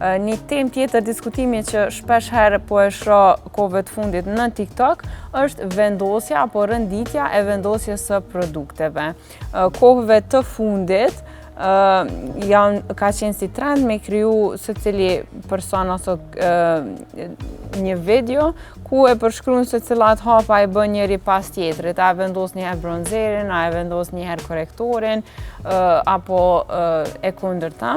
Një temë tjetër diskutimi që shpesh herë po e shoh kohëve të fundit në TikTok është vendosja apo rënditja e vendosjes së produkteve. Kohëve të fundit ka qenë si trend me kriju secili person ose një video ku e përshkruan se cilat hapa i bën njëri pas tjetrit, a e vendos njëherë bronzerin, a e vendos njëherë korektorin, apo e kundërta.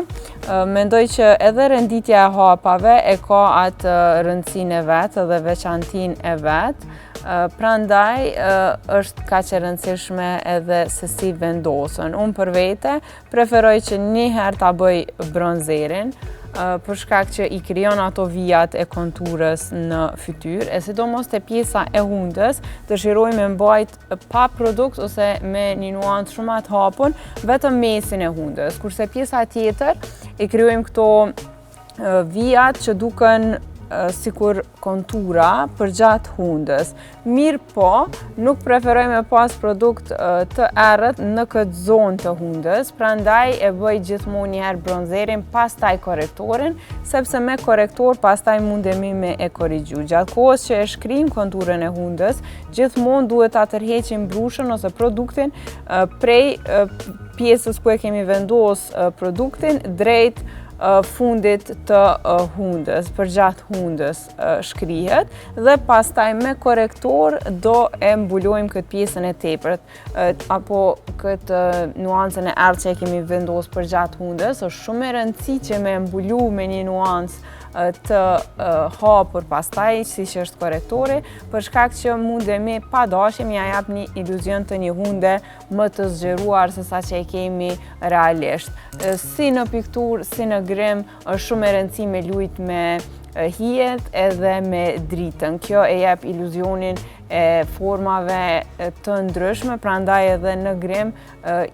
Mendoj që edhe renditja e hapave e ka atë rëndësinë e vet dhe veçantinë e vet. Prandaj është kaq e rëndësishme edhe se si vendosen. Unë për vete preferoj që njëherë ta bëj bronzerin, për shkak që i krijon ato vijat e konturës në fytyrë, e sidomos te pjesa e hundës, dëshiroj me mbajt pa produkt ose me një nuancë shumë të hapun, vetëm mesin e hundës, kurse pjesa tjetër i krijojmë këto vijat që duken sikur kontura përgjatë hundës. Mirë po, nuk preferoj me pas produkt të errët në këtë zonë të hundës, prandaj e bëj gjithmonë njëherë bronzerin, pastaj korektorin, sepse me korektor pastaj mundemi me e korrigju. Gjatë kohës që e shkrim konturën e hundës, gjithmonë duhet ta tërheqim brushën ose produktin prej pjesës ku e kemi vendos produktin drejt fundit të hundës, përgjatë hundës shkrihet dhe pastaj me korektor do e mbulojmë këtë pjesën e tepërt apo këtë nuancën e errët që e kemi vendosur përgjatë hundës. Është shumë e rëndësishme që me mbulu me një nuancë të hapur pastaj, siç është korektori, për shkak që mundemi pa dashje ja jap një iluzion të një hunde më të zgjeruar se sa që e kemi realisht. Si në pikturë, si në grim, është shumë e rëndësishme me lujt me hijet edhe me dritën. Kjo e jep iluzionin e formave të ndryshme, prandaj edhe në grim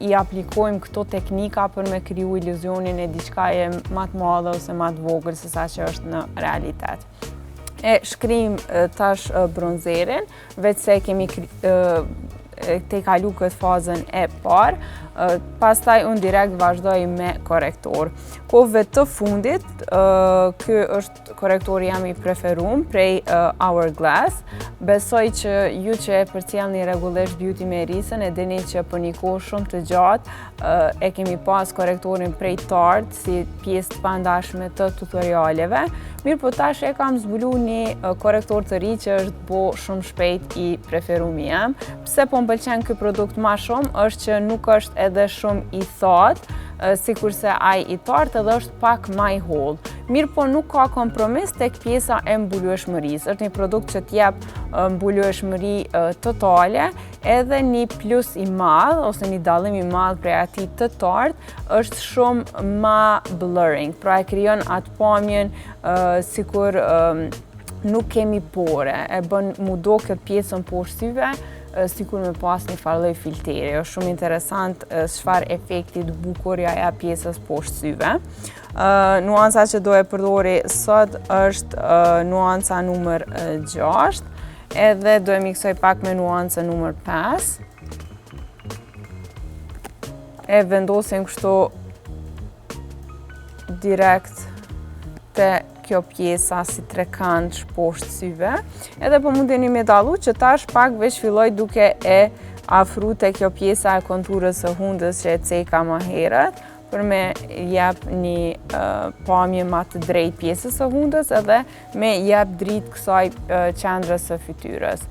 i aplikojmë këto teknika për me kriju iluzionin e diçkaje më të madhe ose më të vogël se sa që është në realitet. E shkrim tash bronzerin, veç se kemi te kalu këtë fazën e parë, pastaj unë direkt vazhdoj me korektor. Kohëve të fundit, ky është korektori jam i preferuar prej Hourglass. Besoj që ju që e përcjellni rregullisht Beauty me Risën e dini që për një kohë shumë të gjatë e kemi pas korektorin prej Tarte si pjesë të pandashme të tutorialeve. Mirë po tash e kam zbulu një korektor të ri që është bo shumë shpejt i preferumi jam. Pse po m'pëlqen ky produkt ma shumë është që nuk është edhe shumë i thatë, sikurse ai i Tarte edhe është pak më i hollë. Mirë po nuk ka kompromis tek pjesa e mbulueshmërisë. Është një produkt që t'jep mbulueshmëri totale, edhe një plus i madh ose një dallim i madh prej atij të Tarte është shumë më blurring. Pra e krijon atë pamjen sikur nuk kemi pore, e bën mu do këtë pjesën poshtë syve sikur me pas një farë filteri. Është shumë interesant çfarë efekti të bukur ja jep pjesës poshtë syve. Nuanca që do e përdori sot është nuanca numër 6, edhe do e miksoj pak me nuancën numër 5. E vendosim kështu direkt te kjo pjesa si trekantsh poshtë syve, edhe po mundeni me dallu që tash pak veç filloj duke e afru te kjo pjesa e konturës së hundës që e ceka më herët, për me jep një pamje më të drejtë pjesës së hundës edhe me jep dritë kësaj qendrës së fytyrës.